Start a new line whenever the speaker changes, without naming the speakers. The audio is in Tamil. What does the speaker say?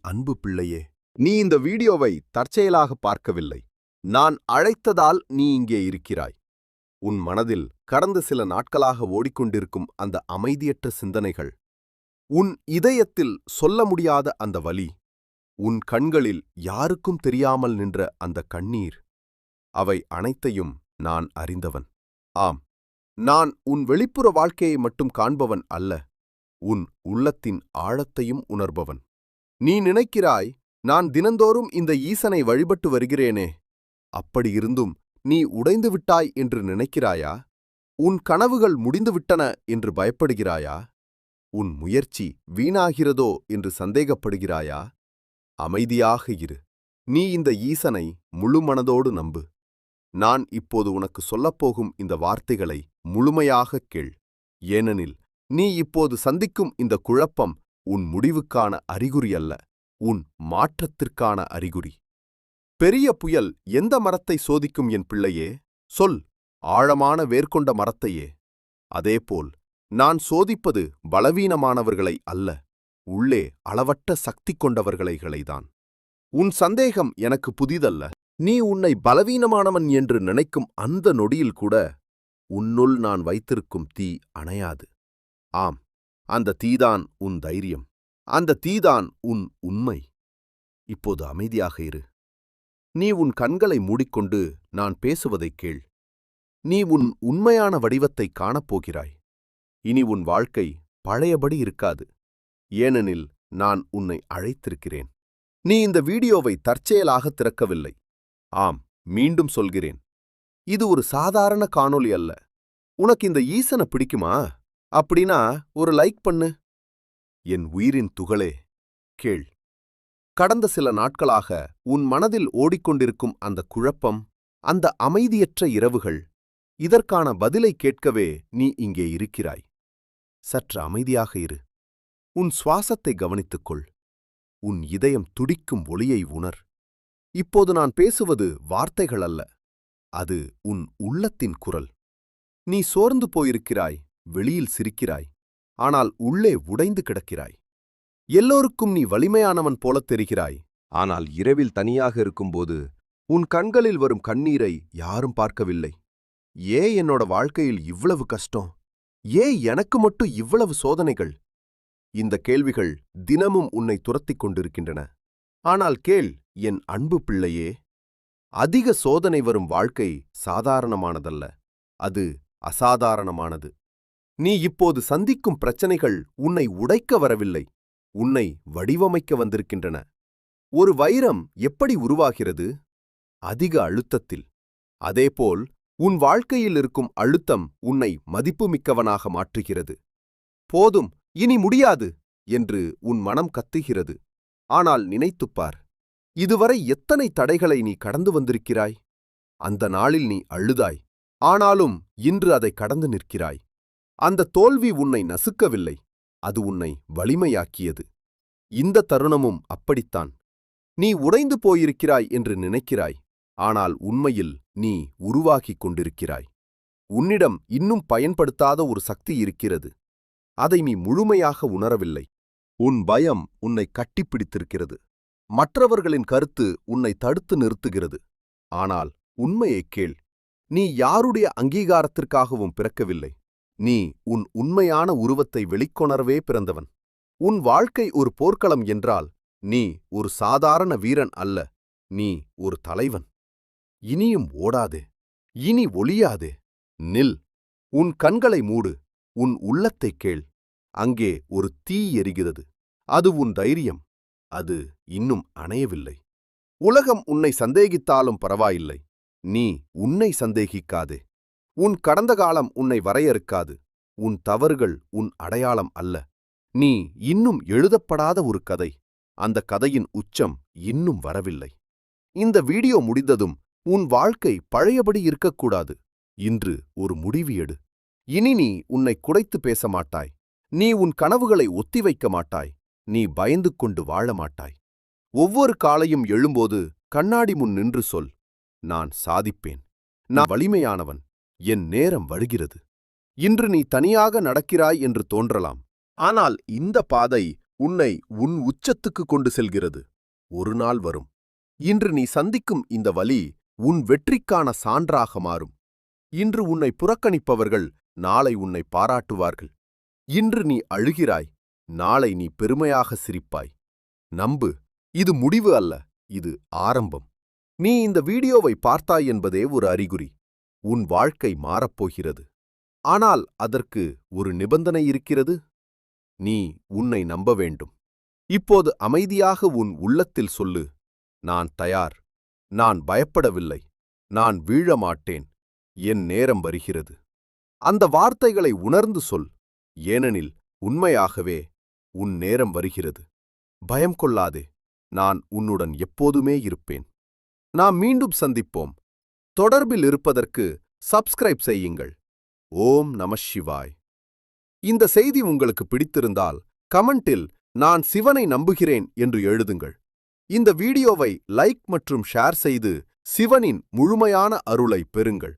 அன்பு பிள்ளையே, நீ இந்த வீடியோவை தற்செயலாக பார்க்கவில்லை. நான் அழைத்ததால் நீ இங்கே இருக்கிறாய். உன் மனதில் கடந்த சில நாட்களாக ஓடிக்கொண்டிருக்கும் அந்த அமைதியற்ற சிந்தனைகள், உன் இதயத்தில் சொல்ல முடியாத அந்த வலி, உன் கண்களில் யாருக்கும் தெரியாமல் நின்ற அந்த கண்ணீர், அவை அனைத்தையும் நான் அறிந்தவன். ஆம், நான் உன் வெளிப்புற வாழ்க்கையை மட்டும் காண்பவன் அல்ல, உன் உள்ளத்தின் ஆழத்தையும் உணர்பவன். நீ நினைக்கிறாய், நான் தினந்தோறும் இந்த ஈசனை வழிபட்டு வருகிறேனே, அப்படியிருந்தும் நீ உடைந்து விட்டாய் என்று நினைக்கிறாயா? உன் கனவுகள் முடிந்துவிட்டன என்று பயப்படுகிறாயா? உன் முயற்சி வீணாகிறதோ என்று சந்தேகப்படுகிறாயா? அமைதியாக இரு. நீ இந்த ஈசனை முழு மனதோடு நம்பு. நான் இப்போது உனக்கு சொல்லப்போகும் இந்த வார்த்தைகளை முழுமையாகக் கேள். ஏனெனில் நீ இப்போது சந்திக்கும் இந்த குழப்பம் உன் முடிவுக்கான அறிகுறி அல்ல, உன் மாற்றத்திற்கான அறிகுறி. பெரிய புயல் எந்த மரத்தை சோதிக்கும் என் பிள்ளையே? சொல், ஆழமான வேர்கொண்ட மரத்தையே. அதேபோல் நான் சோதிப்பது பலவீனமானவர்களை அல்ல, உள்ளே அளவற்ற சக்தி கொண்டவர்களைதான். உன் சந்தேகம் எனக்கு புதிதல்ல. நீ உன்னை பலவீனமானவன் என்று நினைக்கும் அந்த நொடியில் கூட உன்னுள் நான் வைத்திருக்கும் தீ அணையாது. ஆம், அந்த தீதான் உன் தைரியம், அந்த தீதான் உன் உண்மை. இப்போது அமைதியாக இரு. நீ உன் கண்களை மூடிக்கொண்டு நான் பேசுவதைக் கேள். நீ உன் உண்மையான வடிவத்தைக் காணப்போகிறாய். இனி உன் வாழ்க்கை பழையபடி இருக்காது, ஏனெனில் நான் உன்னை அழைத்திருக்கிறேன். நீ இந்த வீடியோவை தற்செயலாக திறக்கவில்லை. ஆம், மீண்டும் சொல்கிறேன், இது ஒரு சாதாரண காணொளி அல்ல. உனக்கு இந்த ஈசனை பிடிக்குமா? அப்படின்னா ஒரு லைக் பண்ணு. என் உயிரின் துகளே, கேள். கடந்த சில நாட்களாக உன் மனதில் ஓடிக்கொண்டிருக்கும் அந்த குழப்பம், அந்த அமைதியற்ற இரவுகள், இதற்கான பதிலை கேட்கவே நீ இங்கே இருக்கிறாய். சற்று அமைதியாக இரு. உன் சுவாசத்தை கவனித்துக்கொள். உன் இதயம் துடிக்கும் ஒளியை உணர். இப்போது நான் பேசுவது வார்த்தைகள் அல்ல, அது உன் உள்ளத்தின் குரல். நீ சோர்ந்து போயிருக்கிறாய், வெளியில் சிரிக்கிறாய், ஆனால் உள்ளே உடைந்து கிடக்கிறாய். எல்லோருக்கும் நீ வலிமையானவன் போலத் தெரிகிறாய், ஆனால் இரவில் தனியாக இருக்கும்போது உன் கண்களில் வரும் கண்ணீரை யாரும் பார்க்கவில்லை. ஏன் என்னோட வாழ்க்கையில் இவ்வளவு கஷ்டம்? ஏன் எனக்கு மட்டும் இவ்வளவு சோதனைகள்? இந்த கேள்விகள் தினமும் உன்னை துரத்திக் கொண்டிருக்கின்றன. ஆனால் கேள் என் அன்பு பிள்ளையே, அதிக சோதனை வரும் வாழ்க்கை சாதாரணமானதல்ல, அது அசாதாரணமானது. நீ இப்போது சந்திக்கும் பிரச்சனைகள் உன்னை உடைக்க வரவில்லை, உன்னை வடிவமைக்க வந்திருக்கின்றன. ஒரு வைரம் எப்படி உருவாகிறது? அதிக அழுத்தத்தில். அதேபோல் உன் வாழ்க்கையில் இருக்கும் அழுத்தம் உன்னை மதிப்புமிக்கவனாக மாற்றுகிறது. போதும், இனி முடியாது என்று உன் மனம் கத்துகிறது. ஆனால் நினைத்துப்பார், இதுவரை எத்தனை தடைகளை நீ கடந்து வந்திருக்கிறாய். அந்த நாளில் நீ அழுதாய், ஆனாலும் இன்று அதை கடந்து நிற்கிறாய். அந்த தோல்வி உன்னை நசுக்கவில்லை, அது உன்னை வலிமையாக்கியது. இந்த தருணமும் அப்படித்தான். நீ உடைந்து போயிருக்கிறாய் என்று நினைக்கிறாய், ஆனால் உண்மையில் நீ உருவாக்கிக் கொண்டிருக்கிறாய். உன்னிடம் இன்னும் பயன்படுத்தாத ஒரு சக்தி இருக்கிறது. அதை நீ முழுமையாக உணரவில்லை. உன் பயம் உன்னை கட்டிப்பிடித்திருக்கிறது. மற்றவர்களின் கருத்து உன்னை தடுத்து நிறுத்துகிறது. ஆனால் உண்மையைக் கேள், நீ யாருடைய அங்கீகாரத்திற்காகவும் பிறக்கவில்லை. நீ உன் உண்மையான உருவத்தை வெளிக்கொணரவே பிறந்தவன். உன் வாழ்க்கை ஒரு போர்க்களம் என்றால் நீ ஒரு சாதாரண வீரன் அல்ல, நீ ஒரு தலைவன். இனியும் ஓடாதே, இனி ஒளியாதே, நில். உன் கண்களை மூடு, உன் உள்ளத்தைக் கேள். அங்கே ஒரு தீ எரிகிறது. அது உன் தைரியம். அது இன்னும் அணையவில்லை. உலகம் உன்னை சந்தேகித்தாலும் பரவாயில்லை, நீ உன்னை சந்தேகிக்காதே. உன் கடந்த காலம் உன்னை வரையறுக்காது. உன் தவறுகள் உன் அடையாளம் அல்ல. நீ இன்னும் எழுதப்படாத ஒரு கதை. அந்த கதையின் உச்சம் இன்னும் வரவில்லை. இந்த வீடியோ முடிந்ததும் உன் வாழ்க்கை பழையபடி இருக்கக்கூடாது. இன்று ஒரு முடிவு எடு. இனி நீ உன்னை குறைத்து பேச மாட்டாய். நீ உன் கனவுகளை ஒத்திவைக்க மாட்டாய். நீ பயந்து கொண்டு வாழ மாட்டாய். ஒவ்வொரு காலையும் எழும்போது கண்ணாடி முன் நின்று சொல், நான் சாதிப்பேன், நான் வலிமையானவன், என் நேரம் வருகிறது. இன்று நீ தனியாக நடக்கிறாய் என்று தோன்றலாம், ஆனால் இந்த பாதை உன்னை உன் உச்சத்துக்கு கொண்டு செல்கிறது. ஒரு நாள் வரும். இன்று நீ சந்திக்கும் இந்த வலி உன் வெற்றிக்கான சான்றாக மாறும். இன்று உன்னை புறக்கணிப்பவர்கள் நாளை உன்னை பாராட்டுவார்கள். இன்று நீ அழுகிறாய், நாளை நீ பெருமையாக சிரிப்பாய். நம்பு, இது முடிவு அல்ல, இது ஆரம்பம். நீ இந்த வீடியோவை பார்த்தாய் என்பதே ஒரு அறிகுறி. உன் வாழ்க்கை மாறப்போகிறது. ஆனால் அதற்கு ஒரு நிபந்தனை இருக்கிறது. நீ உன்னை நம்ப வேண்டும். இப்போது அமைதியாக உன் உள்ளத்தில் சொல்லு, நான் தயார், நான் பயப்படவில்லை, நான் வீழ மாட்டேன், என் நேரம் வருகிறது. அந்த வார்த்தைகளை உணர்ந்து சொல், ஏனெனில் உண்மையாகவே உன் நேரம் வருகிறது. பயம் கொள்ளாதே, நான் உன்னுடன் எப்போதுமே இருப்பேன். நாம் மீண்டும் சந்திப்போம். தொடர்பில் இருப்பதற்கு சப்ஸ்கிரைப் செய்யுங்கள். ஓம் நம சிவாய். இந்த செய்தி உங்களுக்கு பிடித்திருந்தால் கமெண்டில் நான் சிவனை நம்புகிறேன் என்று எழுதுங்கள். இந்த வீடியோவை லைக் மற்றும் ஷேர் செய்து சிவனின் முழுமையான அருளை பெறுங்கள்.